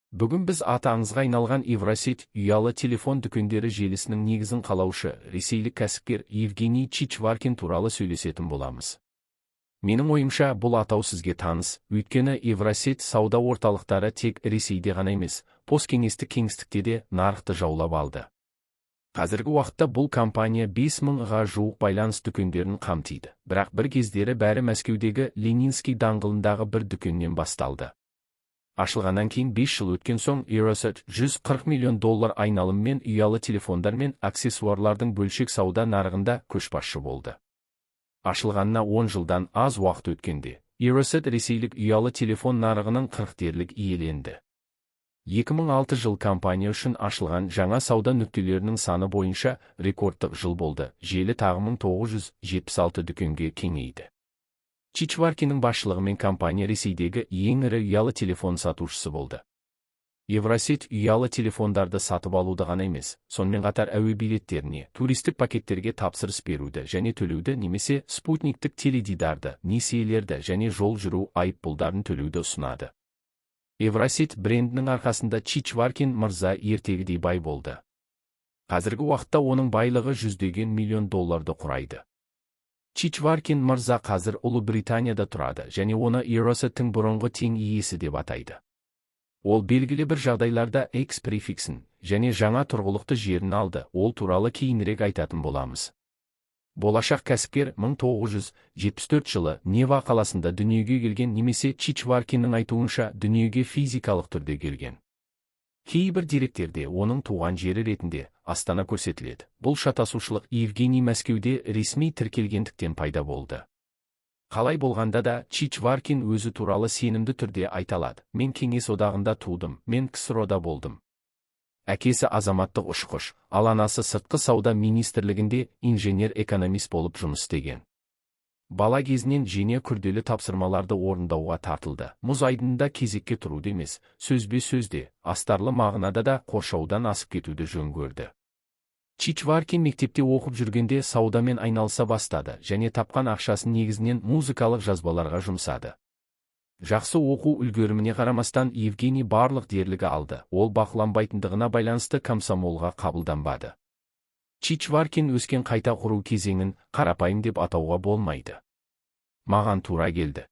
Бүгін біз аты аңызға айналған Евросеть ұялы телефон дүкендері желісінің негізін қалаушы ресейлік кәсіпкер Евгений Чичваркин туралы сөйлесетін боламыз. Менің ойымша, бұл атау сізге таныс, өйткені Евросеть сауда орталықтары тек Ресейде ғана емес, посткеңестік кеңістікте де нарықты жаулап алды. Қазіргі уақытта бұл компания 5000-ға жуық байланыс дүкендерін қамтиды, бірақ бір кездері бәрі Мәскеудегі Ленинский даңғылындағы бір дүкеннен басталды. Ашылғаннан кейін 5 жыл өткен соң Евросеть $140 миллион айналыммен ұялы телефондар мен аксессуарлардың бөлшек сауда нарығында көшбасшы болды. Ашылғанына 10 жылдан аз уақыт өткенде, Евросеть ресейлік ұялы телефон нарығының 40 дерлік иеленді. 2006 жыл компания үшін ашылған жаңа сауда нүктелерінің саны бойынша рекордтық жыл болды. Желі тағы 1976 дүкенге кеңейді. Чичваркиннің басшылығымен компания Ресейдегі ең ірі ұялы телефон сатушысы болды. Евросеть ұялы телефондарды сатып алуды ғана емес, сонымен қатар әуе билеттеріне, туристік пакеттерге тапсырыс беруді және төлеуді немесе спутниктік теледидарды, несиелерді және жол жүру айыппұлдарын төлеуді ұсынады. Евросеть брендінің арқасында Чичваркин мырза ертегідей бай болды. Қазіргі уақытта оның байлығы $100 миллион құрайды. Чичваркин мырза қазір Ұлыбританияда тұрады және оны Евросеттің бұрынғы тең иесі деп атайды. Ол белгілі бір жағдайларда X префиксін және жаңа тұрғылықты жерін алды, ол туралы кейінірек айтатын боламыз. Болашақ кәсіпкер 1974 жылы Нева қаласында дүниеге келген, немесе Чичваркиннің айтуынша дүниеге физикалық түрде келген. Кейбір деректерде оның туған жері ретінде Астана көрсетіледі. Бұл шатасушылық Евгений Мәскеуде ресми тіркелгендіктен пайда болды. Қалай болғанда да, Чичваркин өзі туралы сенімді түрде айта алады. Мен Кеңес одағында тудым, мен КСРОда болдым. Әкесі азаматтық ұшқыш, ал анасы сыртқы сауда министрлігінде инженер-экономист болып жұмыс істеген. Бала кезінен жене күрделі тапсырмаларды орындауға тартылды. Мұз айдынында кезекке тұруды емес, сөзбе-сөзде, астарлы мағынада да қоршаудан асып кетуді жөн көрді. Чичваркин мектепте оқып жүргенде саудамен айналыса бастады және тапқан ақшасын негізінен музыкалық жазбаларға жұмсады. Жақсы оқу үлгеріміне қарамастан Евгений барлық дерлігі алды. Ол бақыланбайтындығына байланысты комсомолға қабылданбады. Чичваркин өскен қайта құру кезеңін қарапайым деп атауға болмайды. Маған тура келді.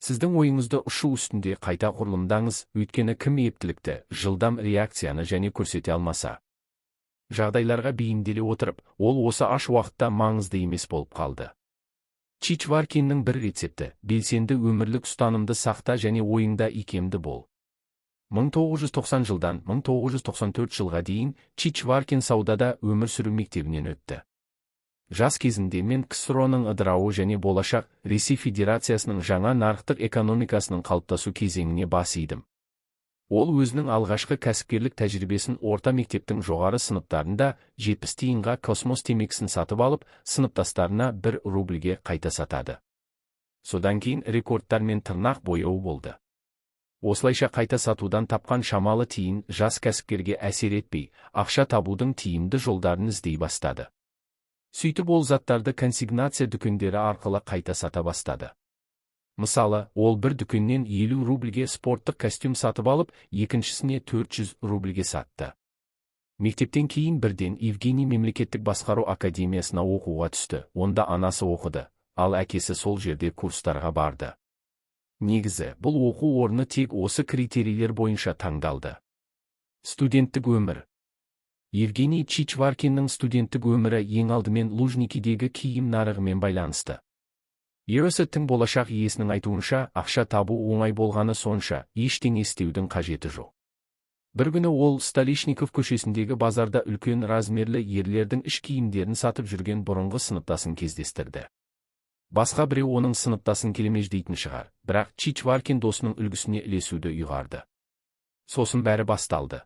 Сіздің ойыңызды ұшу үстінде қайта құрылымдаңыз, өйткені кім ептілікті, жылдам реакцияны және көрсете алмаса. Жағдайларға бейімделе отырып, ол осы аш уақытта маңызды емес болып қалды. Чичваркиннің бір рецепті: белсенді өмірлік ұстанымды сақта және ойыңда икемді бол. 1990 жылдан 1994 жылға дейін Чичваркин саудада өмір сүру мектебінен өтті. Жас кезінде мен КСРОның ыдырауы және болашақ Ресей Федерациясының жаңа нарықтық экономикасының қалыптасу кезеңіне бас идім. Ол өзінің алғашқы кәсіпкерлік тәжірибесін орта мектептің жоғары сыныптарында 70 тиынға космос темекісін сатып алып, сыныптастарына 1 рубльге қайта сатады. Содан кейін рекордтар мен тырнақ бояуы болды. Осылайша қайта сатудан тапқан шамалы тиын жас кәсіпкерге әсер етпей, ақша табудың тиімді жолдарын іздей бастады. Сөйтіп ол заттарды консигнация дүкендері арқылы қайта сата бастады. Мысалы, ол бір дүкеннен 50 рубльге спорттық костюм сатып алып, екіншісіне 400 рубльге сатты. Мектептен кейін бірден Евгений мемлекеттік басқару академиясына оқуға түсті. Онда анасы оқыды, ал әкесі сол жерде курстарға барды. Негізі, бұл оқу орны тек осы критерийлер бойынша таңдалды. Студенттік өмір. Евгений Чичваркиннің студенттік өмірі ең алдымен Лужникидегі киім нарығымен байланысты. Евросеттің болашақ иесінің айтуынша, ақша табу оңай болғаны сонша, ештеңе істеудің қажеті жоқ. Бір күні ол Столешников көшесіндегі базарда үлкен размерлі ерлердің іш киімдерін сатып жүрген бұрынғы сыныптасын кездестірді. Басқа біреу оның сыныптасын келемеждейтін шығар, бірақ Чичваркин досының үлгісіне ілесуді ұйғарды. Сосын бәрі басталды.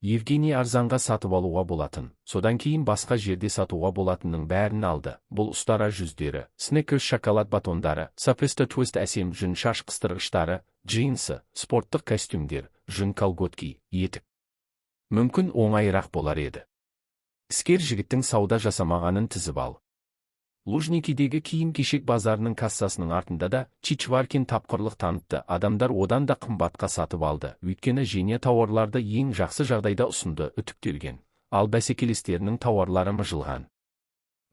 Евгений арзанға сатып алуға болатын, содан кейін басқа жерде сатуға болатынның бәрін алды. Бұл ұстара жүздері, Snickers шоколад батондары, Sofista Twist әсем жүн шаш қыстырғыштары, джинсы, спорттық костюмдер, жүн колготки, етік. Мүмкін оңайырақ болар еді. Іскер жігіттің сауда жасамағанын тізіп ал. Лужникидегі киім-кешек базарының кассасының артында да Чичваркин тапқырлық танытты. Адамдар одан да қымбатқа сатып алды. Өйткені Женя тауарларды ең жақсы жағдайда ұсынды, үтіктелген. Ал бәсекелестерінің тауарлары мыжылған.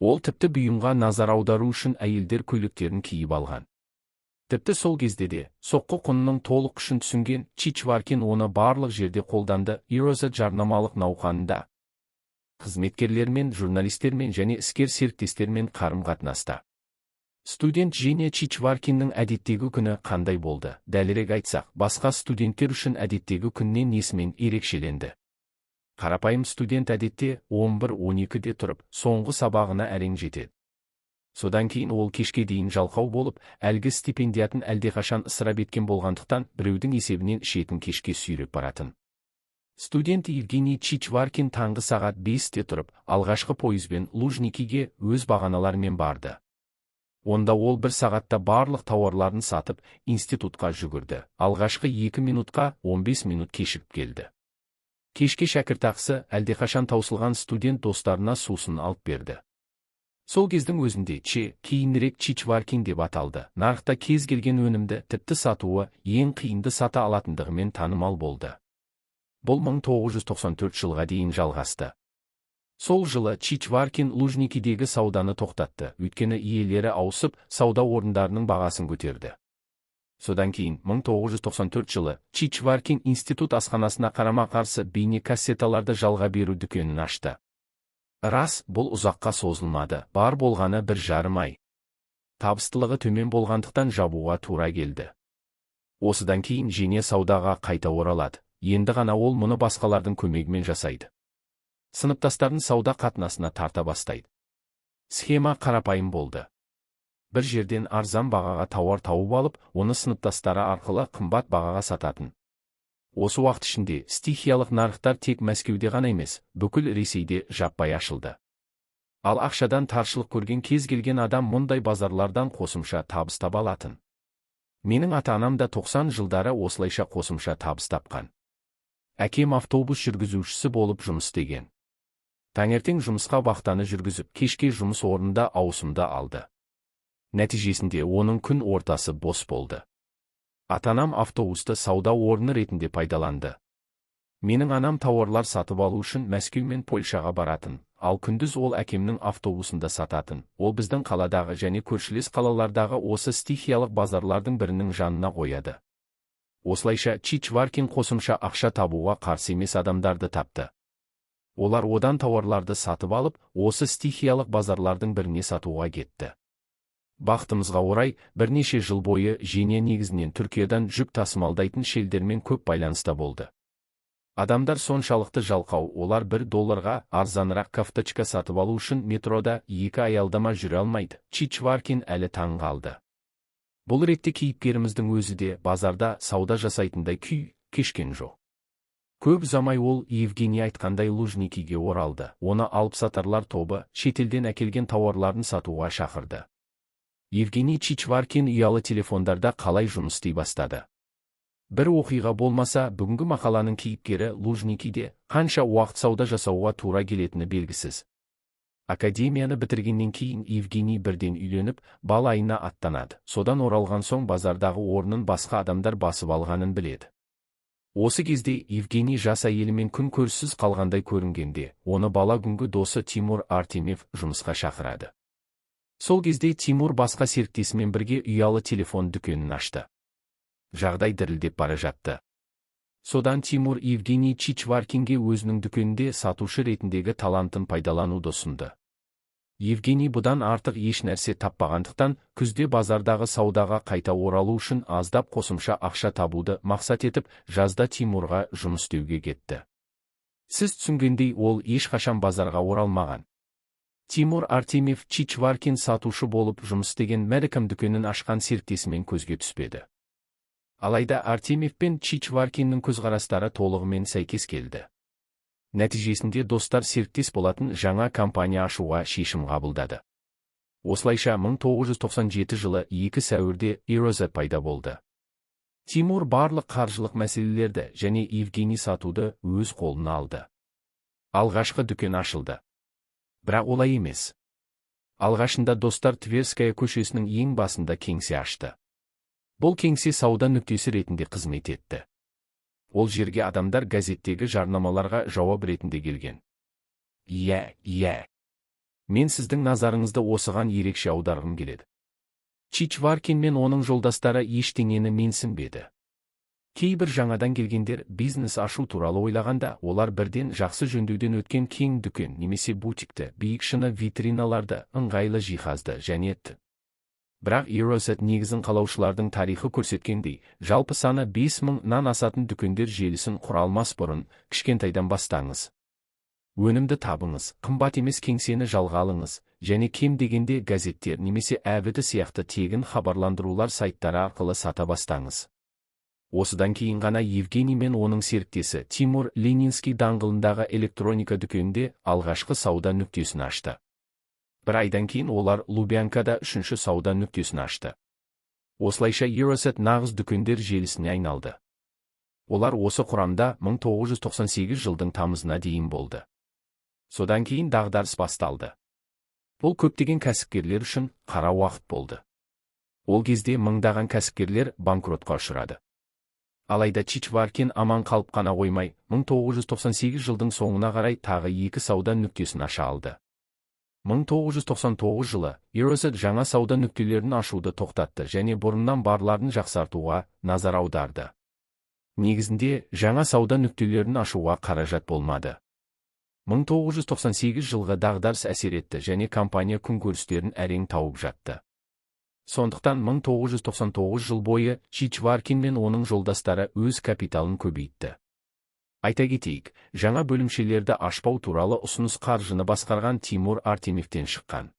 Ол тіпті бұйымға назар аудару үшін әйелдер көйлектерін киіп алған. Тіпті сол кезде де, соққы құнының толық күшін түсінген Чичваркин оны барлық жерде қолданды. Ироза жарнамалық науқанында қызметкерлермен, журналистермен және іскер серіктестермен қарым-қатынаста. Студент Женя Чичваркиннің әдеттегі күні қандай болды? Дәлірек айтсақ, басқа студенттер үшін әдеттегі күннен несімен ерекшеленді? Қарапайым студент әдетте 11-12-де тұрып, соңғы сабағына әрең жетеді. Содан кейін ол кешке дейін жалқау болып, әлгі стипендиатын әлдеқашан ысырап еткен болғандықтан, біреудің есебінен ішетін кешке сүйреп баратын. Студент Евгений Чичваркин таңғы сағат 5-те тұрып, алғашқы пойызбен Лужникиге өз бағаналарымен барды. Онда ол бір сағатта барлық тауарларын сатып, институтқа жүгірді. Алғашқы 2 минутқа 15 минут кешігіп келді. Кешке шәкіртақысы әлдеқашан таусылған студент достарына сусын алып берді. Сол кездің өзінде кейінірек Чичваркин деп аталды. Нарықта кез келген өнімді тіпті сатуы ең қиынды сата алатындығымен танымал болды. Бұл 1994 жылға дейін жалғасты. Сол жылы Чичваркин Лужникидегі сауданы тоқтатты, өйткені иелері ауысып, сауда орындарының бағасын көтерді. Содан кейін 1994 жылы Чичваркин институт асханасына қарама-қарсы бейне кассеталарды жалға беру дүкенін ашты. Рас, бұл ұзаққа созылмады, бар болғаны 1,5 ай. Табыстылығы төмен болғандықтан жабуға тура келді. Осыдан кейін Женя саудаға қайта оралады. Енді ғана ол мұны басқалардың көмегімен жасайды. Сыныптастарын сауда қатынасына тарта бастайды. Схема қарапайым болды. Бір жерден арзан бағаға тауар тауып алып, оны сыныптастары арқылы қымбат бағаға сататын. Осы уақыт ішінде стихиялық нарықтар тек Мәскеуде ғана емес, бүкіл Ресейде жаппай ашылды. Ал ақшадан таршылық көрген кез келген адам мұндай базарлардан қосымша табыс таба алатын. Менің ата-анам да 90 жылдары осылайша қосымша табыс тапқан. Әкем автобус жүргізушісі болып жұмыс істеген. Таңертең жұмысқа вахтаны жүргізіп, кешке жұмыс орнында ауысымды алды. Нәтижесінде оның күн ортасы бос болды. Ата-анам автобусты сауда орны ретінде пайдаланды. Менің анам тауарлар сатып алу үшін Мәскеу мен Польшаға баратын, ал күндіз ол әкемнің автобусында сататын. Ол біздің қаладағы және көршілес қалалардағы осы стихиялық базарлардың бірінің жанына қояды. Осылайша Чичваркин қосымша ақша табуға қарсы емес адамдарды тапты. Олар одан тауарларды сатып алып, осы стихиялық базарлардың біріне сатуға кетті. Бақытымызға орай, бірнеше жыл бойы Женя негізінен Түркиядан жүк тасымалдайтын шелдермен көп байланыста болды. Адамдар соншалықты жалқау, олар $1 арзанырақ кафточка сатып алу үшін метрода 2 аялдама жүре алмайды. Чичваркин әлі таң қалды. Бұл ретте кейіпкеріміздің өзі де базарда сауда жасайтындай күй кешкен жоқ. Көп ұзамай ол Евгений айтқандай Лужникиге оралды. Оны алып-сатарлар тобы шетелден әкелген тауарларын сатуға шақырды. Евгений Чичваркин ұялы телефондарда қалай жұмыс істей бастады. Бір оқиға болмаса, бүгінгі мақаланың кейіпкері Лужникиде қанша уақыт сауда жасауға тура келетіні белгісіз. Академияны бітіргеннен кейін Евгений бірден үйленіп, бал айына аттанады. Содан оралған соң базардағы орнын басқа адамдар басып алғанын біледі. Осы кезде Евгений жас әйелімен күн көріссіз қалғандай көрінгенде, оны бала күнгі досы Тимур Артемьев жұмысқа шақырады. Сол кезде Тимур басқа серіктесімен бірге ұялы телефон дүкенін ашты. Жағдай дірілдеп бара жатты. Содан Тимур Евгений Чичваркинге өзінің дүкенінде сатушы ретіндегі талантын пайдалануды ұсынды. Евгений бұдан артық еш нәрсе таппағандықтан, күзде базардағы саудаға қайта оралу үшін аздап қосымша ақша табуды мақсат етіп, жазда Тимурға жұмыс істеуге кетті. Сіз түсінгендей, ол ешқашан базарға оралмаған. Тимур Артемьев Чичваркин сатушы болып жұмыс істеген Мәркім дүкенін ашқан серіктесімен көзге түспеді. Алайда Артемьев пен Чичваркиннің көзқарастары толығымен сәйкес келді. Нәтижесінде достар серіктес болатын жаңа компания ашуға шешім қабылдады. Осылайша 1997 жылы 2 сәуірде Ироза пайда болды. Тимур барлық қаржылық мәселелерді және Евгений сатуды өз қолына алды. Алғашқы дүкен ашылды. Бірақ олай емес. Алғашында достар Тверская көшесінің ең басында кеңсе ашты. Бұл кеңсе сауда нүктесі ретінде қызмет етті. Ол жерге адамдар газеттегі жарнамаларға жауап ретінде келген. Иә. Мен сіздің назарыңызды осыған ерекше аударғым келеді. Чичваркин мен оның жолдастары ештеңені менсінбеді. Кейбір жаңадан келгендер бизнес ашу туралы ойлағанда, олар бірден жақсы жөндеуден өткен кең дүкен немесе бутикті, биік шыны витриналарды, ыңғайлы жиһазды және Бірақ Eurosat негізін қалаушылардың тарихы көрсеткендей, жалпы саны 5000-нан асатын дүкендер желісін құра алмас бұрын, кішкентайдан бастаңыз. Өнімді табыңыз, қымбат емес кеңсені жалға алыңыз, және кем дегенде газеттер немесе әбіді сияқты тегін хабарландырулар сайттары арқылы сата бастаңыз. Осыдан кейін ғана Евгений мен оның серіктесі Тимур Ленинский даңғылындағы электроника дүкенінде алғашқы сауда нүктесін ашты. Бір айдан кейін олар Лубянкада үшінші сауда нүктесін ашты. Осылайша Eurosat нағыз дүкендер желісіне айналды. Олар осы құрамда 1998 жылдың тамызына дейін болды. Содан кейін дағдарыс басталды. Бұл көптеген кәсіпкерлер үшін қара уақыт болды. Ол кезде мыңдаған кәсіпкерлер банкротқа ұшырады. Алайда Чичваркин аман қалып қана қоймай, 1998 жылдың соңына қарай тағы 2 сауда нүктесін аша алды. 1999 жылы Eurosat жаңа сауда нүктелерін ашуды тоқтатты және бұрыннан барларын жақсартуға назар аударды. Негізінде жаңа сауда нүктелерін ашуға қаражат болмады. 1998 жылғы дағдарыс әсер етті және компания күнкөрістерін әрең тауып жатты. Сондықтан 1999 жыл бойы Чичваркин мен оның жолдастары өз капиталын көбейтті. Айта кетейік, жаңа бөлімшелерді ашпау туралы ұсыныс қаржыны басқарған Тимур Артемьевтен шыққан.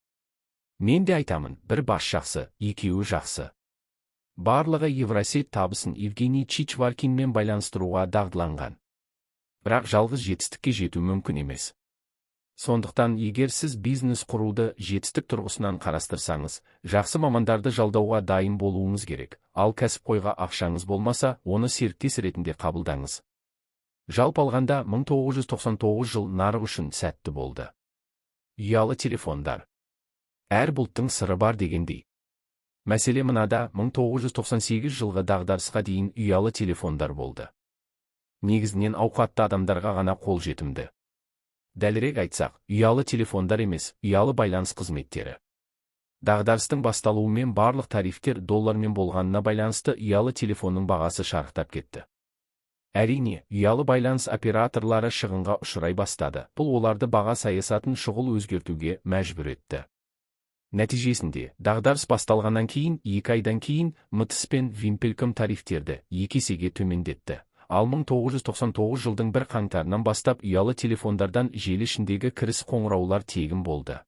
Мен де айтамын, бір бас жақсы, екеуі жақсы. Барлығы Евросет табысын Евгений Чичваркинмен байланыстыруға дағдыланған. Бірақ жалғыз жетістікке жету мүмкін емес. Сондықтан, егер сіз бизнес құруды жетістік тұрғысынан қарастырсаңыз, жақсы мамандарды жалдауға дайын болуыңыз керек, ал кәсіпқойға ақшаңыз болмаса, оны серіктес ретінде қабылдаңыз. Жалпы алғанда 1999 жыл нарық үшін сәтті болды. Ұялы телефондар. Әр бұлттың сыры бар дегендей. Мәселе мынада, 1998 жылғы дағдарысқа дейін ұялы телефондар болды. Негізінен ауқатты адамдарға ғана қол жетімді. Дәлірек айтсақ, ұялы телефондар емес, ұялы байланыс қызметтері. Дағдарыстың басталуымен барлық тарифтер доллармен болғанына байланысты ұялы телефонның бағасы шарықтап кетті. Әрине, ұялы байланыс операторлары шығынға ұшырай бастады. Бұл оларды баға саясатын шұғыл өзгертуге мәжбүр етті. Нәтижесінде, дағдарыс басталғаннан кейін, 2 айдан кейін, МТС пен Вимпелком тарифтерді 2 есеге төмендетті. Ал 1999 жылдың 1 қаңтарынан бастап ұялы телефондардан желі ішіндегі кіріс қоңыраулар тегін болды.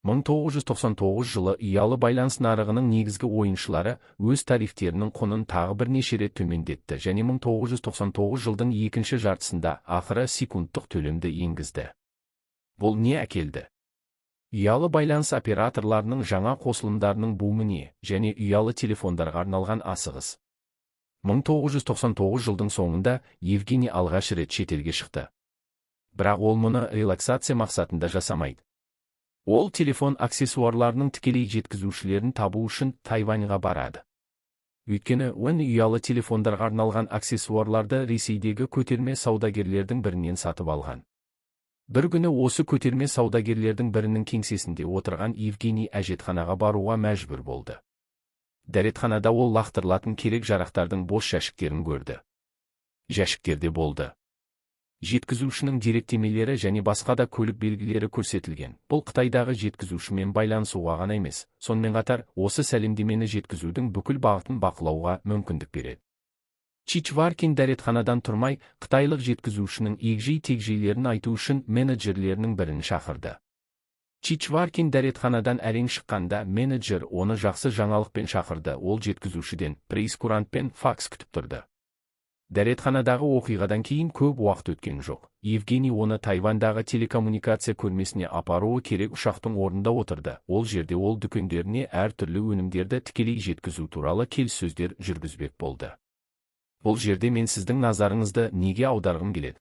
1999 жылы ұялы байланыс нарығының негізгі ойыншылары өз тарифтерінің құнын тағы бірнеше рет төмендетті және 1999 жылдың екінші жартысында ақыры секундтық төлемді енгізді. Бұл не әкелді? Ұялы байланыс операторларының жаңа қосылымдарының буміне және ұялы телефондарға арналған асығыс. 1999 жылдың соңында Евгений алғаш рет шетелге шықты. Бірақ ол мұны релаксация мақсатында жасамайды. Ол телефон аксессуарларының тікелей жеткізушілерін табу үшін Тайваньға барады. Өйткені ұялы телефондарға арналған аксессуарларды Ресейдегі көтерме саудагерлердің бірінен сатып алған. Бір күні осы көтерме саудагерлердің бірінің кеңсесінде отырған Евгений әжетханаға баруға мәжбүр болды. Дәретханада ол лақтырылатын керек жарақтардың бос жәшіктерін көрді. Жәшіктерде болды. Жеткізушінің деректемелері және басқа да көлік белгілері көрсетілген. Бұл Қытайдағы жеткізушімен байланысуға ғана емес, сонымен қатар осы сәлемдемені жеткізудің бүкіл бағытын бақылауға мүмкіндік береді. Чичваркин дәретханадан тұрмай, қытайлық жеткізушінің егжей-тегжейлерін айту үшін менеджерлерінің бірін шақырды. Чичваркин дәретханадан әрең шыққанда менеджер оны жақсы жаңалықпен шақырды. Ол жеткізушіден прейскурант пен факс күтіп тұрды. Дәретханадағы оқиғадан кейін көп уақыт өткен жоқ. Евгений оны Тайваньдағы телекоммуникация көрмесіне апаруы керек ұшақтың орнында отырды. Ол жерде ол дүкендеріне әртүрлі өнімдерді тікелей жеткізу туралы келіссөздер жүргізбек болды. Бұл жерде мен сіздің назарыңызды неге аударғым келеді?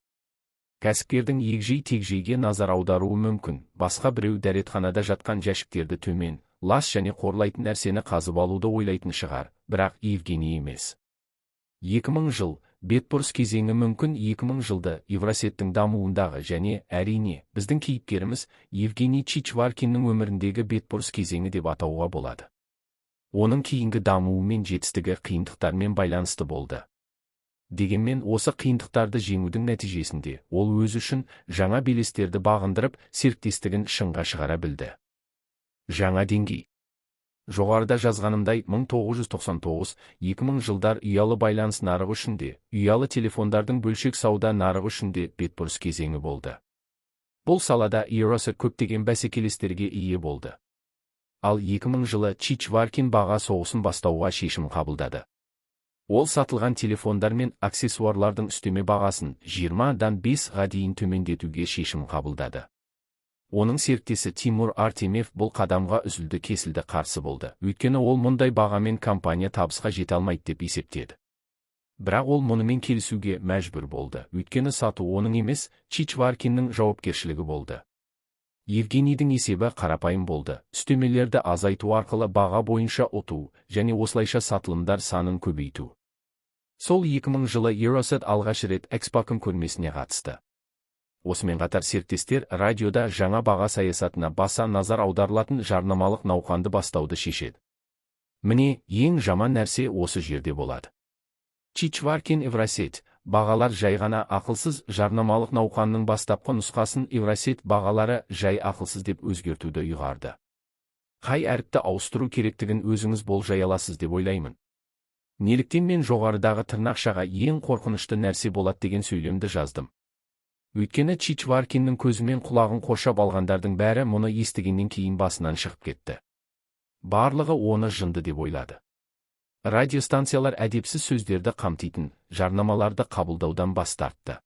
Кәсіпкердің егжей-тегжейге назар аударуы мүмкін. Басқа біреу дәретханада жатқан жәшіктерді төмен, лас және қорлайтын нәрсені қазып алуды ойлайтын шығар, бірақ Евгений емес. 2000 жыл, бетбұрыс кезеңі мүмкін. 2000 жылды Евросеттің дамуындағы және, әрине, біздің кейіпкеріміз Евгений Чичваркиннің өміріндегі бетбұрыс кезеңі деп атауға болады. Оның кейінгі дамуы мен жетістігі қиындықтармен байланысты болды. Дегенмен осы қиындықтарды жеңудің нәтижесінде ол өзі үшін жаңа белестерді бағындырып, серіктестігін шыңға шығара білді. Жаңа деңгей. Жоғарыда жазғанымдай 1999-2000 жылдар ұялы байланыс нарығы үшін де, ұялы телефондардың бөлшек сауда нарығы үшін де бетбұрыс кезеңі болды. Бұл салада Eurosat көптеген бәсекелестерге ие болды. Ал 2000 жылы Чичваркин баға соғысын бастауға шешім қабылдады. Ол сатылған телефондар мен аксессуарлардың үстеме бағасын 20-дан 5-ға дейін төмендетуге шешім қабылдады. Оның серіктесі Тимур Артемьев бұл қадамға үзілді-кесілді қарсы болды, өйткені ол мұндай бағамен компания табысқа жете алмайды деп есептеді. Бірақ ол мұнымен келісуге мәжбүр болды, өйткені сату оның емес, Чичваркиннің жауапкершілігі болды. Евгенийдің есебі қарапайым болды, үстемелерді азайту арқылы баға бойынша ұту, және осылайша сатылымдар санын көбейту. Сол 2000 жылы Eurosat алғаш рет Экспоком көрмесіне қатысты. Осымен қатар серіктестер радиода жаңа баға саясатына баса назар аударылатын жарнамалық науқанды бастауды шешеді. Міне, ең жаман нәрсе осы жерде болады. Чичваркин Евросет, бағалар жай ғана ақылсыз жарнамалық науқанның бастапқы нұсқасын Евросет бағалары жай ақылсыз деп өзгертуді ұйғарды. Қай әріпті ауыстыру керектігін өзіңіз болжай аласыз деп ойлаймын. Неліктен мен жоғарыдағы тырнақшаға ең қорқынышты нәрсе болады деген сөйлемді жаздым. Өйткені Чичваркиннің көзімен құлағын қоршап алғандардың бәрі мұны естігеннен кейін басынан шығып кетті. Барлығы оны жынды деп ойлады. Радиостанциялар әдепсіз сөздерді қамтитын жарнамаларды қабылдаудан бас тартты.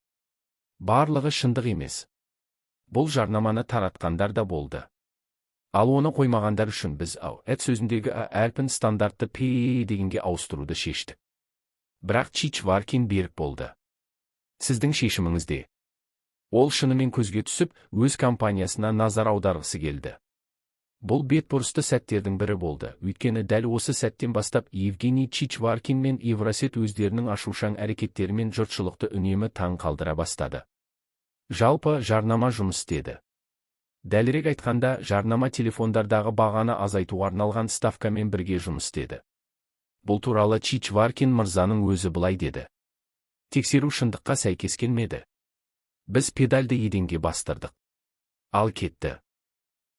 Барлығы шындық емес. Бұл жарнаманы таратқандар да болды. Ал оны қоймағандар үшін біз «әт» сөзіндегі әрпін стандартты «п» дегенге ауыстыруды шештік. Бірақ Чичваркин берік болды. Сіздің шешіміңізде. Ол шынымен көзге түсіп, өз компаниясына назар аударғысы келді. Бұл бетбұрысты сәттердің бірі болды, өйткені дәл осы сәттен бастап Евгений Чичваркин мен Евросет өздерінің ашушаң әрекеттерімен жұртшылықты үнемі таң қалдыра бастады. Жалпы жарнама жұмыс істеді. Дәлірек айтқанда, жарнама телефондардағы бағаны азайтуға арналған ставкамен бірге жұмыс істеді. Бұл туралы Чичваркин мырзаның өзі былай деді. Тексеру шындыққа сәйкес келмеді. Біз педальды еденге бастырдық. Ал кетті.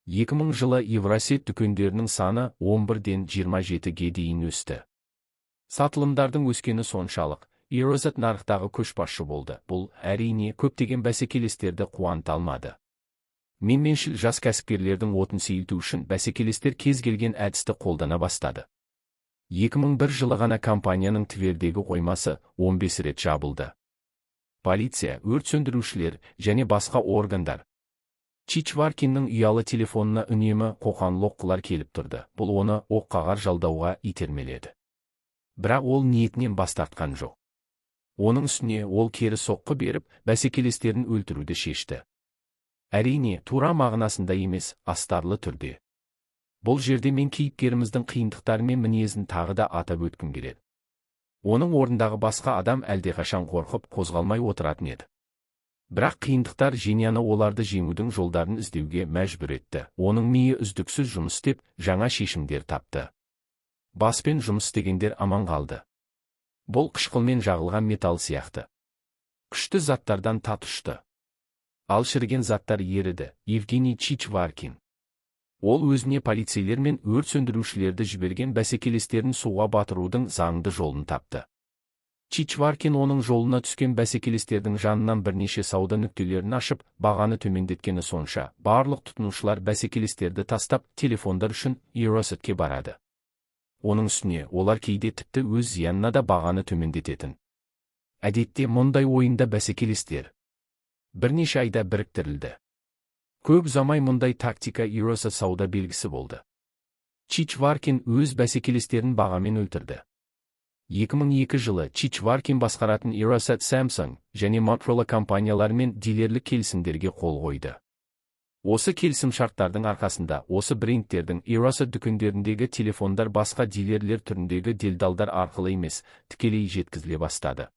2000 жылы Евросет дүкендерінің саны 11-ден 27-ге дейін өсті. Сатылымдардың өскені соншалық, Eurosat нарықтағы көшбасшы болды. Бұл, әрине, көптеген бәсекелестерді қуанта алмады. Менменшіл жас кәсіпкерлердің отын сейілту үшін бәсекелестер кез келген әдісті қолдана бастады. 2001 жылы ғана компанияның Твердегі қоймасы 15 рет жабылды. Полиция, өрт сөндірушілер және басқа органдар Чичваркиннің ұялы телефонына үнемі қоқан-лоққылар келіп тұрды. Бұл оны оққағар жалдауға итермеледі. Бірақ ол ниетінен бас тартқан жоқ. Оның үстіне ол кері соққы беріп, бәсекелестерін өлтіруді шешті. Әрине, тура мағынасында емес, астарлы түрде. Бұл жерде мен кейіпкеріміздің қиындықтары мен мінезін тағы да атап өткім келеді. Оның орындағы басқа адам әлдеқашан қорқып қозғалмай отыратын еді. Бірақ қиындықтар Женяны оларды жеңудің жолдарын іздеуге мәжбүр етті. Оның миы үздіксіз жұмыс істеп, жаңа шешімдер тапты. Баспен жұмыс істегендер аман қалды. Бұл қышқылмен жағылған металл сияқты. Күшті заттардан тат ұшты. Ал шіріген заттар еріді. Евгений Чичваркин. Ол өзіне полицейлер мен өрт сөндірушілерді жіберген бәсекелестерін суға батырудың заңды жолын тапты. Чичваркин оның жолына түскен бәсекелестердің жанынан бірнеше сауда нүктелерін ашып, бағаны төмендеткені сонша, барлық тұтынушылар бәсекелестерді тастап, телефондар үшін Eurosatке барады. Оның үстіне, олар кейде тіпті өз зиянына да бағаны төмендететін. Әдетте мұндай ойында бәсекелестер бірнеше айда біріктірілді. Көп ұзамай мұндай тактика Eurosat сауда белгісі болды. Чичваркин өз бәсекелестерін бағамен өлтірді. 2002 жылы Чичваркин басқаратын Eirosat Samsung және Motorola компанияларымен дилерлік келісімдерге қол қойды. Осы келісім-шарттардың арқасында осы брендтердің Eirosat дүкендеріндегі телефондар басқа дилерлер түріндегі делдалдар арқылы емес, тікелей жеткізіле бастады.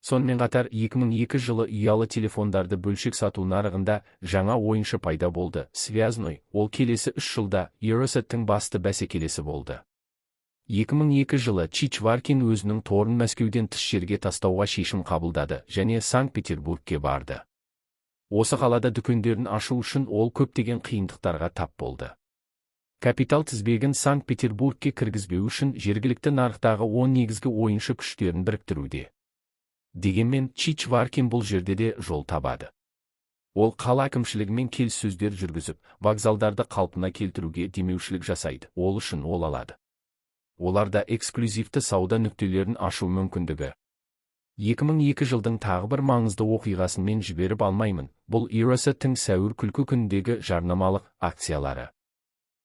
Сонымен қатар 2002 жылы ұялы телефондарды бөлшек сату нарығында жаңа ойыншы пайда болды. Связной, ол келесі 3 жылда Eirosat-тың басты бәсекелесі болды. 2002 жылы Чичваркин өзінің торын Мәскеуден тыс жерге тастауға шешім қабылдады және Санкт-Петербургке барды. Осы қалада дүкендерін ашу үшін ол көптеген қиындықтарға тап болды. Капитал тізбегін Санкт-Петербургке кіргізбеу үшін жергілікті нарықтағы 10 негізгі ойыншы күштерін біріктіруде. Дегенмен Чичваркин бұл жерде де жол табады. Ол қала әкімшілігімен келіссөздер жүргізіп, вокзалдарды қалпына келтіруге демеушілік жасайды. Ол үшін ол алады. Оларда эксклюзивті сауда нүктелерін ашу мүмкіндігі. 2002 жылдың тағы бір маңызды оқиғасын мен жіберіп алмаймын. Бұл Eirosat-тың сәуір күлкі күніндегі жарнамалық акциялары.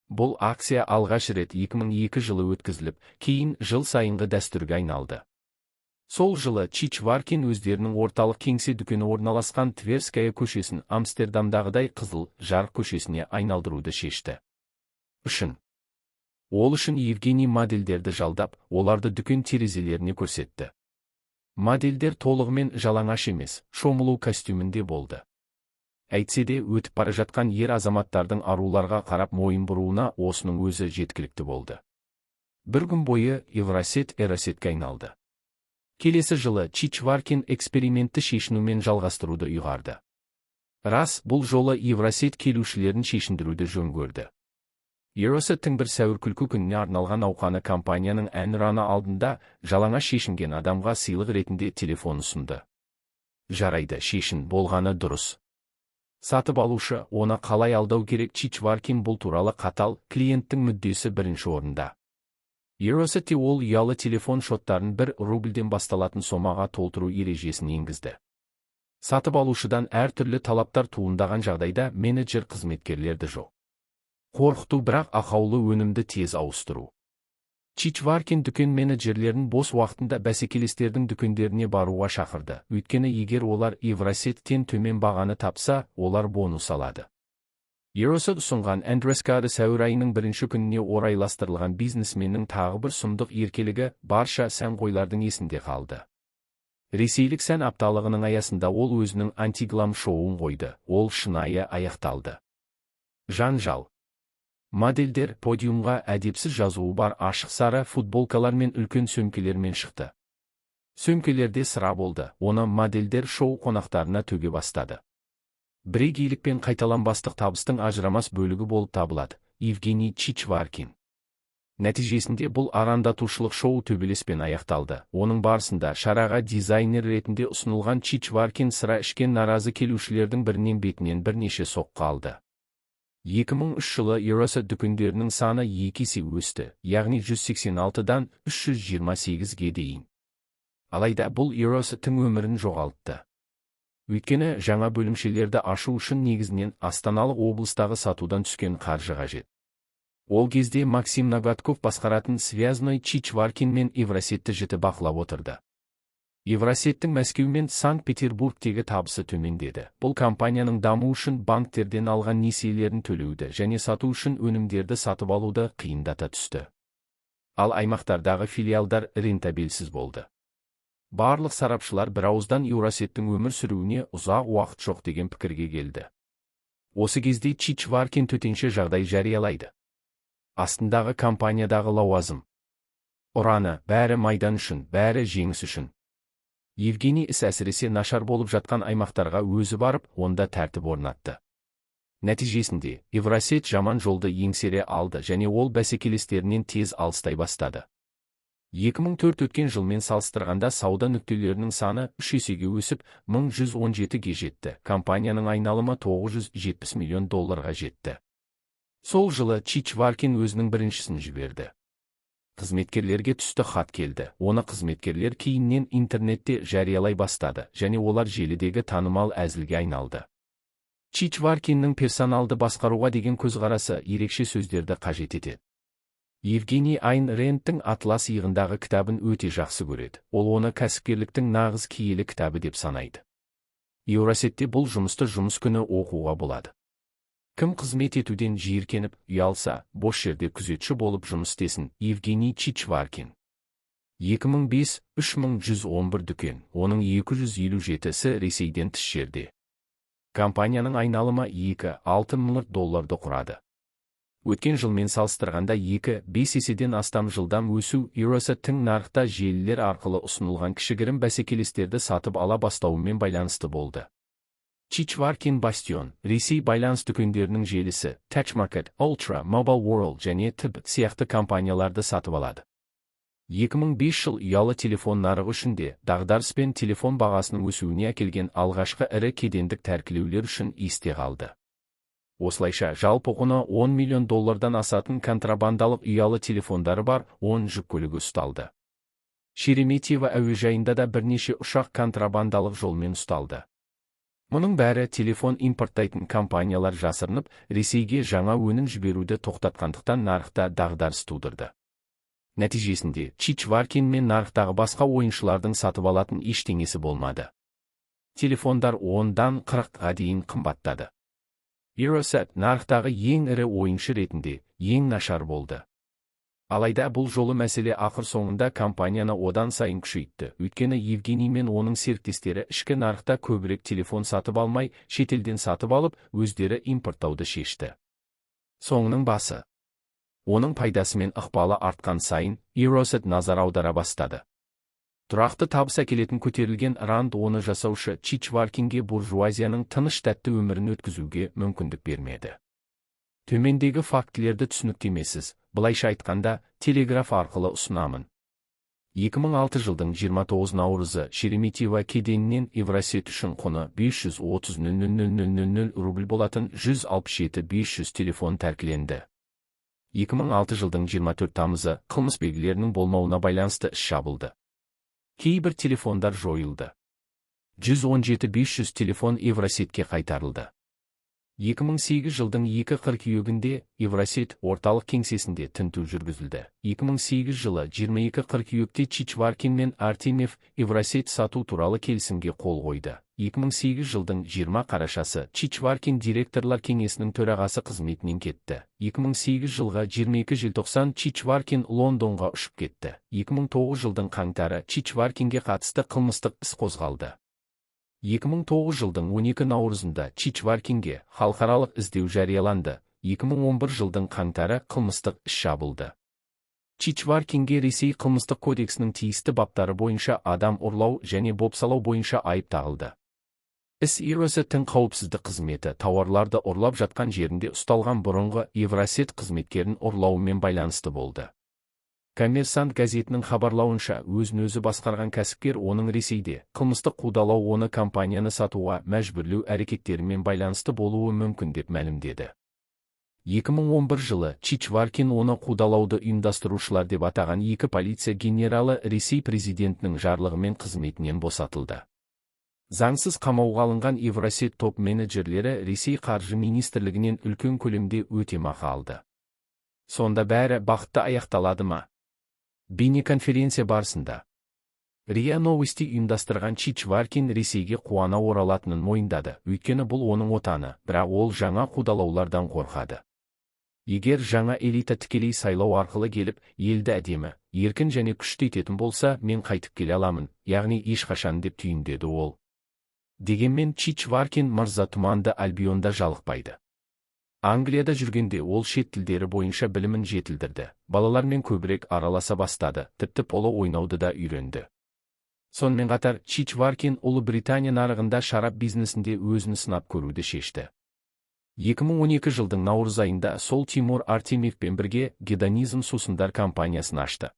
Бұл акция алғаш рет 2002 жылы өткізіліп, кейін жыл сайынғы дәстүрге айналды. Сол жылы Чичваркин өздерінің орталық кеңсе дүкені орналасқан Тверская көшесін Амстердамдағыдай қызыл жарық көшесіне айналдыруды шешті. Ол үшін Евгений модельдерді жалдап, оларды дүкен терезелеріне көрсетті. Модельдер толығымен жалаңаш емес, шомылу костюмінде болды. Әйтсе де өтіп бара жатқан ер азаматтардың аруларға қарап мойын бұруына осының өзі жеткілікті болды. Бір күн бойы Eirosat-ке айналды. Келесі жылы Чичваркин экспериментті шешінумен жалғастыруды ұйғарды. Рас, бұл жолы Eirosat келушілерін шешіндіруді жөн көрді. Eirosat-тың бір сәуір күлкі күніне арналған науқаны компанияның әнұраны алдында жалаңаш шешінген адамға сыйлық ретінде телефон ұсынды. Жарайды, шешін болғаны дұрыс. Сатып алушы оны қалай алдау керек? Чичваркин бұл туралы қатал, клиенттің мүддесі бірінші орында. Eirosat-те ол ұялы телефон шоттарын 1 рубльден басталатын сомаға толтыру ережесін енгізді. Сатып алушыдан әртүрлі талаптар туындаған жағдайда менеджер қызметкерлерді жоқ. Қорқыту, бірақ ақаулы өнімді тез ауыстыру. Чичваркин дүкен менеджерлерін бос уақытында бәсекелестердің дүкендеріне баруға шақырды. Өйткені егер олар Eirosat-тен төмен бағаны тапса, олар бонус алады. Eirosat ұсынған Andreskada сәуір айының 1 күніне орайластырылған бизнесменнің тағы бір сұмдық еркелігі барша сәнқойлардың есінде қалды. Ресейлік сән апталығының аясында ол өзінің антиглам шоуын қойды. Ол шынайы аяқталды. Жанжал. Модельдер подиумға әдепсіз жазуы бар ашық сары футболкалар мен үлкен сөмкелермен шықты. Сөмкелерде сыра болды. Оны модельдер шоу қонақтарына төге бастады. Бірегейлік пен қайталанбастық табыстың ажырамас бөлігі болып табылады. Евгений Чичваркин. Нәтижесінде бұл арандатушылық шоу төбелеспен аяқталды. Оның барысында шараға дизайнер ретінде ұсынылған Чичваркин сыра ішкен наразы келушілердің бірінен бетінен бірнеше соққы алды. 2003 жылы Eirosat дүкендерінің саны 2 есе өсті, яғни 186-дан 328-ге дейін. Алайда бұл Eirosat-тың өмірін жоғалтты. Өйткені жаңа бөлімшелерді ашу үшін негізінен астаналық облыстағы сатудан түскен қаржы қажет. Ол кезде Максим Ноготков басқаратын Связной Чичваркин мен Eirosat-ті жіті бақылап отырды. Eirosat-тің Мәскеу мен Санкт-Петербургтегі табысы төмендеді. Бұл компанияның даму үшін банктерден алған несиелерін төлеуді және сату үшін өнімдерді сатып алуды қиындата түсті. Ал аймақтардағы филиалдар рентабелсіз болды. Барлық сарапшылар бірауыздан Eirosat-тің өмір сүруіне ұзақ уақыт жоқ деген пікірге келді. Осы кезде Чичваркин төтенше жағдай жариялайды. Астындағы компаниядағы лауазым ұраны, бәрі майдан үшін, бәрі жеңіс үшін. Евгений іс әсіресе нашар болып жатқан аймақтарға өзі барып, онда тәртіп орнатты. Нәтижесінде Eirosat жаман жолды еңсере алды және ол бәсекелестерінен тез алыстай бастады. 2004 өткен жылмен салыстырғанда сауда нүктелерінің саны 3 есеге өсіп, 1117-ге жетті. Компанияның айналымы $970 миллион жетті. Сол жылы Чичваркин өзінің біріншісін жіберді. Қызметкерлерге түсті хат келді. Оны қызметкерлер кейіннен интернетте жариялай бастады және олар желідегі танымал әзілге айналды. Чичваркиннің персоналды басқаруға деген көзқарасы ерекше сөздерді қажет етеді. Евгений Айн Рэндтің «Атлас иығындағы» кітабын өте жақсы көреді. Ол оны кәсіпкерліктің нағыз киелі кітабы деп санайды. Еуросетте бұл жұмысты жұмыс күні оқуға болады. Кім қызмет етуден жиіркеніп, ұялса, бос жерде күзетші болып жұмыс істесін. Евгений Чичваркин. 2005 – 3111 дүкен, оның 257-сі Ресейден тыс жерде. Компанияның айналымы $2,6 миллиард құрады. Өткен жылмен салыстырғанда 2,5 еседен астам жылдам өсу Eurosеттің нарықта желілер арқылы ұсынылған кішігірім бәсекелестерді сатып ала бастауымен байланысты болды. Чичваркин Бастион, Ресей байланыс дүкендерінің желісі, Touchmarket, Ultra, Mobile World және TIB сияқты компанияларды сатып алады. 2005 жыл ұялы телефон нарығы үшінде дағдарыс пен телефон бағасының өсуіне әкелген алғашқы ірі кедендік тәркілеулер үшін есте қалды. Осылайша, жалпы құны $10 миллион асатын контрабандалық ұялы телефондары бар 10 жүк көлігі ұсталды. Шереметьево әуежайында да бірнеше ұшақ контрабандалық жолмен ұсталды. Мұның бәрі телефон импорттайтын компаниялар жасырынып, Ресейге жаңа өнім жіберуді тоқтатқандықтан нарықта дағдарыс тудырды. Нәтижесінде, Чичваркин мен нарықтағы басқа ойыншылардың сатып алатын ештеңесі болмады. Телефондар 10-дан 40-ға дейін қымбаттады. Eurosat нарықтағы ең ірі ойыншы ретінде ең нашар болды. Алайда бұл жолы мәселе ақыр соңында компанияны одан сайын күшейтті. Өйткені Евгений мен оның серіктестері ішкі нарықта көбірек телефон сатып алмай, шетелден сатып алып, өздері импорттауды шешті. Соңының басы. Оның пайдасы мен ықпалы артқан сайын, Eurosat назар аудара бастады. Тұрақты табыс әкелетін көтерілген ранд оны жасаушы Чичваркинге буржуазияның тыныш тәтті өмірін өткізуге мүмкіндік бермеді. Төмендегі фактілерді түсініктемесіз, былайша айтқанда, телеграф арқылы ұсынамын. 2006 жылдың 29 наурызы Шереметьево кеденінен Евросет үшін құны 530,000 рубль болатын 167-500 телефон тәркіленді. 2006 жылдың 24 тамызы қылмыс белгілерінің болмауына байланысты іс жабылды. Кейбір телефондар жойылды. 117-500 телефон Евросетке қайтарылды. 2008 жылдың 2 қыркүйегінде Евросет орталық кеңсесінде тінту жүргізілді. 2008 жылы 22 қыркүйекте Чичваркин мен Артемьев Евросет сату туралы келісімге қол қойды. 2008 жылдың 20 қарашасы Чичваркин директорлар кеңесінің төрағасы қызметінен кетті. 2008 жылға 22 желтоқсан Чичваркин Лондонға ұшып кетті. 2009 жылдың қаңтары Чичваркинге қатысты қылмыстық іс қозғалды. 2009 жылдың 12 наурызында Чичваркинге халықаралық іздеу жарияланды. 2011 жылдың қаңтары қылмыстық іс жабылды. Чичваркинге Ресей қылмыстық кодексінің тиісті баптары бойынша адам ұрлау және бопсалау бойынша айып тағылды. Іс Eurosеттің қауіпсіздік қызметі тауарларды ұрлап жатқан жерінде ұсталған бұрынғы Евросет қызметкерін ұрлауымен байланысты болды. Коммерсант газетінің хабарлауынша, өзін-өзі басқарған кәсіпкер оның Ресейде қылмыстық қудалау оны компанияны сатуға мәжбүрлеу әрекеттерімен байланысты болуы мүмкін деп мәлімдеді. 2011 жылы Чичваркин оны қудалауды ұйымдастырушылар деп атаған 2 полиция генералы Ресей президентінің жарлығымен қызметінен босатылды. Заңсыз қамауға алынған Евросет топ менеджерлері Ресей қаржы министрлігінен үлкен көлемде өтемақы алды. Сонда бәрі бақытты аяқталады ма? Бейнеконференция барысында РИА Новости ұйымдастырған Чичваркин Ресейге қуана оралатынын мойындады, өйткені бұл оның отаны, бірақ ол жаңа қудалаулардан қорқады. Егер жаңа элита тікелей сайлау арқылы келіп, елді әдемі, еркін және күшті ететін болса, мен қайтып келе аламын, яғни ешқашан деп түйіндеді ол. Дегенмен Чичваркин мырза Тұманды Альбионда жалықпайды. Англияда жүргенде ол шет тілдері бойынша білімін жетілдірді, балалармен көбірек араласа бастады, тіпті поло ойнауды да үйренді. Сонымен қатар, Чичваркин Ұлыбритания нарығында шарап бизнесінде өзін сынап көруді шешті. 2012 жылдың наурыз айында сол Тимур Артемьевпен бірге Гедонизм сусындар компаниясын ашты.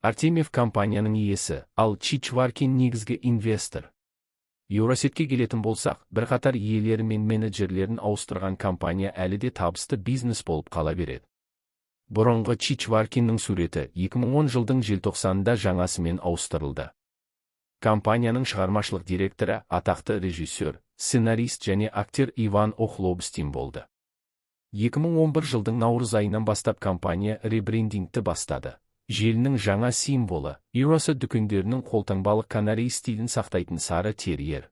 Артемьев компанияның иесі, ал Чичваркин негізгі инвестор. Eurosетке келетін болсақ, бірқатар иелері мен менеджерлерін ауыстырған компания әлі де табысты бизнес болып қала береді. Бұрынғы Чичваркиннің суреті 2010 жылдың желтоқсанында жаңасымен ауыстырылды. Компанияның шығармашылық директоры атақты режиссер, сценарист және актер Иван Охлобыстин болды. 2011 жылдың наурыз айынан бастап компания ребрендингті бастады. Желінің жаңа символы, Erosa дүкендерінің қолтаңбалық канарей стилін сақтайтын сары терьер.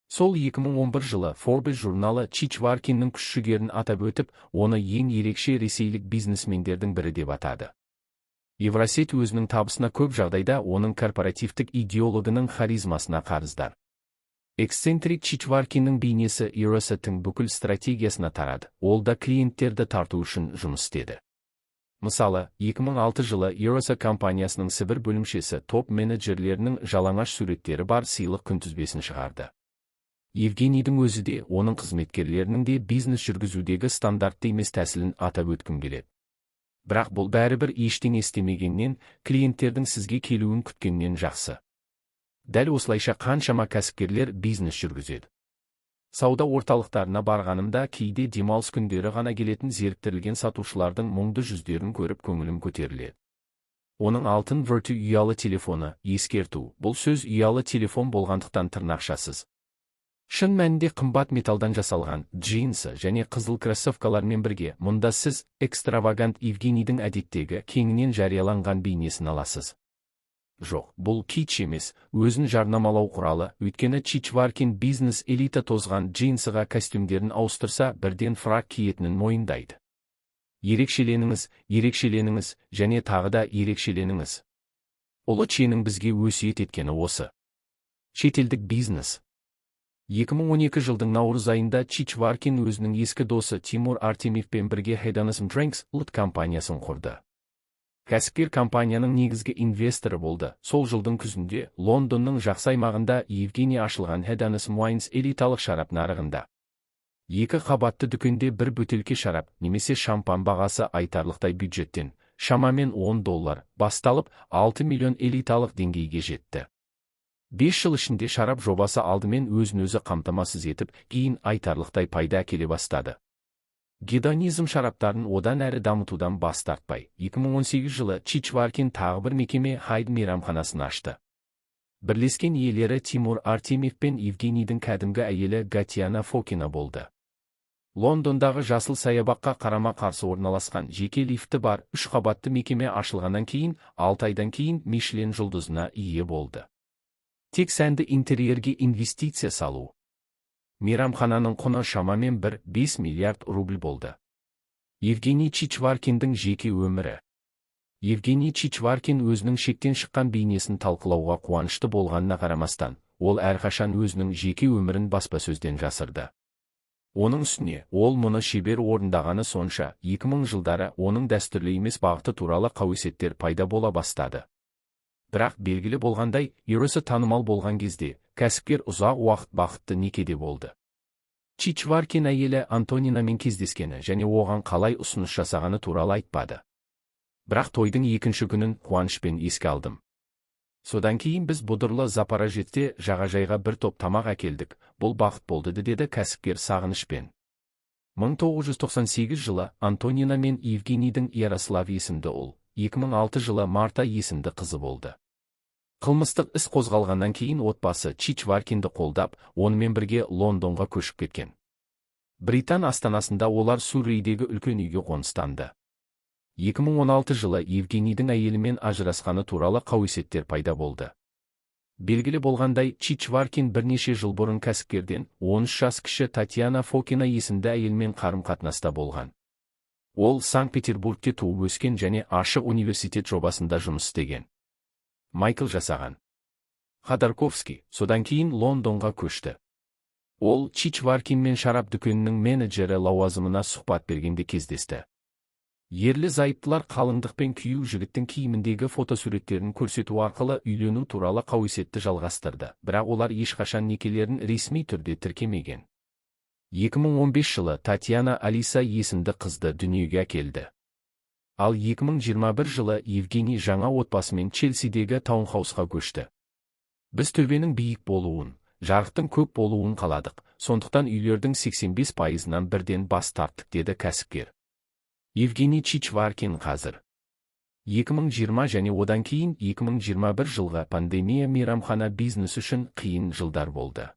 Сол 2011 жылы Forbes журналы Чичваркиннің күш-жігерін атап өтіп, оны ең ерекше ресейлік бизнесмендердің бірі деп атады. Евросеть өзінің табысына көп жағдайда оның корпоративтік идеологының харизмасына қарыздар. Эксцентрик Чичваркиннің бейнесі Erosa-тың бүкіл стратегиясына тарады, ол да клиенттерді тарту үшін жұмыс істеді. Мысалы, 2006 жылы Erosa компаниясының Сібір бөлімшесі топ-менеджерлерінің жалаңаш суреттері бар сыйлық күнтізбесін шығарды. Евгенийдің өзі де, оның қызметкерлерінің де бизнес жүргізудегі стандартты емес тәсілін атап өткім келеді. Бірақ бұл бәрібір ештеңе істемегеннен, клиенттердің сізге келуін күткеннен жақсы. Дәл осылайша қаншама кәсіпкерлер бизнес жүргізеді. Сауда орталықтарына барғанымда кейде демалыс күндері ғана келетін зеріктірілген сатушылардың мұңды жүздерін көріп көңілім көтеріледі. Оның алтын Vertu ұялы телефоны, ескерту, бұл сөз ұялы телефон болғандықтан тырнақшасыз. Шын мәнінде қымбат металдан жасалған джинсы және қызыл кроссовкалармен бірге, мұнда сіз экстравагант Евгенийдің әдеттегі кеңінен жарияланған бейнесін аласыз. Жоқ, бұл китч емес, өзін жарнамалау құралы, өйткені Чичваркин бизнес элита тозған джинсыға костюмдерін ауыстырса, бірден фрак киетінін мойындайды. Ерекшеленіңіз, ерекшеленіңіз, және тағы да ерекшеленіңіз. Ұлы Ченің бізге өсиет еткені осы. Шетелдік бизнес. 2012 жылдың наурыз айында Чичваркин өзінің ескі досы Тимур Артемьевпен бірге Hedonism Drinks компаниясын құрды. Кәсіпкер компанияның негізгі инвесторы болды. Сол жылдың күзінде Лондонның жақсы аймағында Евгений ашылған Hedonism Wines элиталық шарап нарығында. 2 қабатты дүкенде бір бөтелке шарап, немесе шампан бағасы айтарлықтай бюджеттен, шамамен $10 басталып, 6 миллион элиталық деңгейге жетті. 5 жыл ішінде шарап жобасы алдымен өзін-өзі қамтамасыз етіп, кейін айтарлықтай пайда әкеле бастады. Гедонизм шараптарын одан әрі дамытудан бас тартпай, 2018 жылы Чичваркин тағы бір мекеме Хайд мейрамханасын ашты. Бірлескен иелері Тимур Артемьев пен Евгенийдің кәдімгі әйелі Гатьяна Фокина болды. Лондондағы жасыл саябаққа қарама-қарсы орналасқан жеке лифті бар 3 қабатты мекеме ашылғаннан кейін, 6 айдан кейін Мишлен жұлдызына ие болды. Тек сәнді интерьерге инвестиция салу. Мейрамхананың құны шамамен 1,5 миллиард рубль болды. Евгений Чичваркиндің жеке өмірі. Евгений Чичваркин өзінің шектен шыққан бейнесін талқылауға қуанышты болғанына қарамастан, ол әрқашан өзінің жеке өмірін баспасөзден жасырды. Оның үстіне, ол мұны шебер орындағаны сонша, 2000 жылдары оның дәстүрлі емес бағыты туралы қауесеттер пайда бола бастады. Бірақ белгілі болғандай, Erosa танымал болған кезде, кәсіпкер ұзақ уақыт бақытты некеде болды. Чичваркин әйелі Антонинамен кездескені және оған қалай ұсыныс жасағаны туралы айтпады. Бірақ тойдың екінші күнін қуанышпен еске алдым. Содан кейін біз Будырлы Запорожецте жағажайға бір топ тамақ әкелдік, бұл бақыт болды деді кәсіпкер сағынышпен. 1998 жылы Антонина мен Евгенийдің Ярослав есімді ұл, 2006 жылы Марта есімді қызы болды. Қылмыстық іс қозғалғаннан кейін отбасы Чичваркинді қолдап, онымен бірге Лондонға көшіп кеткен. Британ астанасында олар Суррейдегі үлкен үйге қоныстанды. 2016 жылы Евгенийдің әйелімен ажырасқаны туралы қауесеттер пайда болды. Белгілі болғандай, Чичваркин бірнеше жыл бұрын кәсіпкерден 13 жас кіші Татьяна Фокина есімді әйелмен қарым-қатынаста болған. Ол Санкт-Петербургте туып өскен және ашық университет жобасында жұмыс істеген. Майкл жасаған. Ходорковский, содан кейін Лондонға көшті. Ол Чичваркин мен шарап дүкенінің менеджері лауазымына сұхбат бергенде кездесті. Ерлі зайыптылар қалыңдықпен күйеу жігіттің киіміндегі фотосуреттерін көрсету арқылы үйлену туралы қауесетті жалғастырды, бірақ олар ешқашан некелерін ресми түрде тіркемеген. 2015 жылы Татьяна Алиса есімді қызды дүниеге әкелді. Ал 2021 жылы Евгений жаңа отбасымен Челсидегі таунхаусқа көшті. Біз төбенің биік болуын, жарықтың көп болуын қаладық, сондықтан үйлердің 85%-нан бірден бас тарттық деді кәсіпкер. Евгений Чичваркин қазір. 2020 және одан кейін 2021 жылға пандемия мейрамхана бизнес үшін қиын жылдар болды.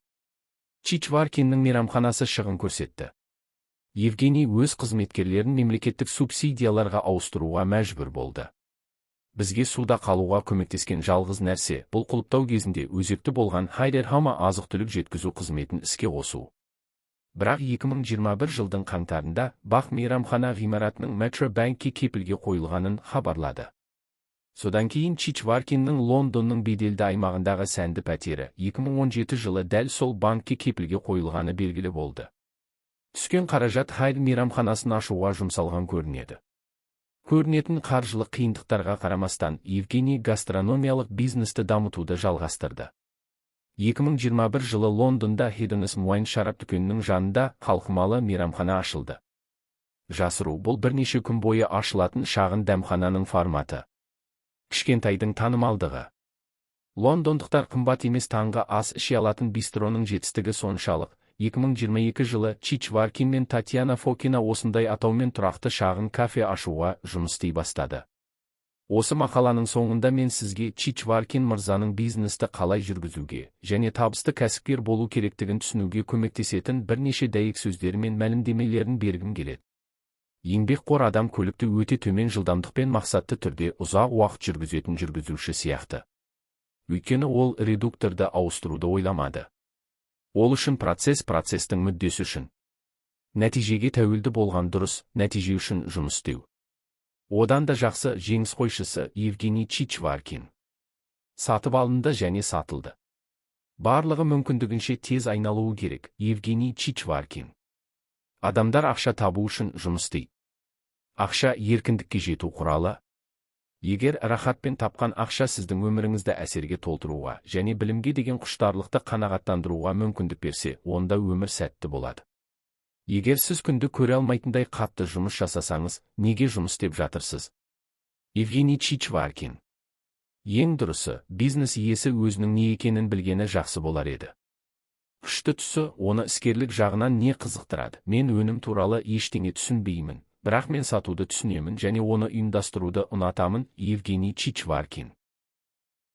Чичваркиннің мейрамханасы шығын көрсетті. Евгений өз қызметкерлерін мемлекеттік субсидияларға ауыстыруға мәжбүр болды. Бізге суда қалуға көмектескен жалғыз нәрсе бұл құлыптау кезінде өзекті болған Хайдерхама азық-түлік жеткізу қызметін іске қосу. Бірақ 2021 жылдың қаңтарында Бақ мейрамхана ғимаратының Metro Bank'ке кепілге қойылғанын хабарлады. Содан кейін Чичваркиннің Лондонның беделді аймағындағы сәнді пәтері 2017 жылы дәл сол банкке кепілге қойылғаны белгілі болды. Түскен қаражат Хайд мейрамханасын ашуға жұмсалған көрінеді. Көрінетін қаржылық қиындықтарға қарамастан Евгений гастрономиялық бизнесті дамытуды жалғастырды. 2021 жылы Лондонда Hedonist Wine шарап дүкенінің жанында қалқымалы мейрамхана ашылды. Жасыру бұл бірнеше күн бойы ашылатын шағын дәмхананың форматы. Кішкентайдың танымалдығы. Лондондықтар қымбат емес таңғы ас іше алатын бистроның жетістігі соншалық. 2022 жылы Чичваркин мен Татьяна Фокина осындай атаумен тұрақты шағын кафе ашуға жұмыс істей бастады. Осы мақаланың соңында мен сізге Чичваркин мырзаның бизнесті қалай жүргізуге және табысты кәсіпкер болу керектігін түсінуге көмектесетін бірнеше дәйек сөздері мен мәлімдемелерін бергім келеді. Еңбекқор адам көлікті өте төмен жылдамдықпен мақсатты түрде ұзақ уақыт жүргізетін жүргізуші сияқты. Өйткені ол редукторды ауыстыруды ойламады. Ол үшін процестің мүддесі үшін. Нәтижеге тәуелді болған дұрыс, нәтиже үшін жұмыс істеу. Одан да жақсы жеңіс қойшысы Евгений Чичваркин. Сатып алынды және сатылды. Барлығы мүмкіндігінше тез айналуы керек, Евгений Чичваркин. Адамдар ақша табу үшін жұмыс істейді. Ақша еркіндікке жету құралы. Егер рахатпен тапқан ақша сіздің өміріңізді әсерге толтыруға және білімге деген құштарлықты қанағаттандыруға мүмкіндік берсе, онда өмір сәтті болады. Егер сіз күнді көре алмайтындай қатты жұмыс жасасаңыз, неге жұмыс істеп жатырсыз? Евгений Чичваркин. Ең дұрысы, бизнес иесі өзінің не екенін білгені жақсы болар еді. Күшті тұсы, оны іскерлік жағынан не қызықтырады? Мен өнім туралы ештеңе түсінбеймін, бірақ мен сатуды түсінемін және оны ұйымдастыруды ұнатамын. Евгений Чичваркин.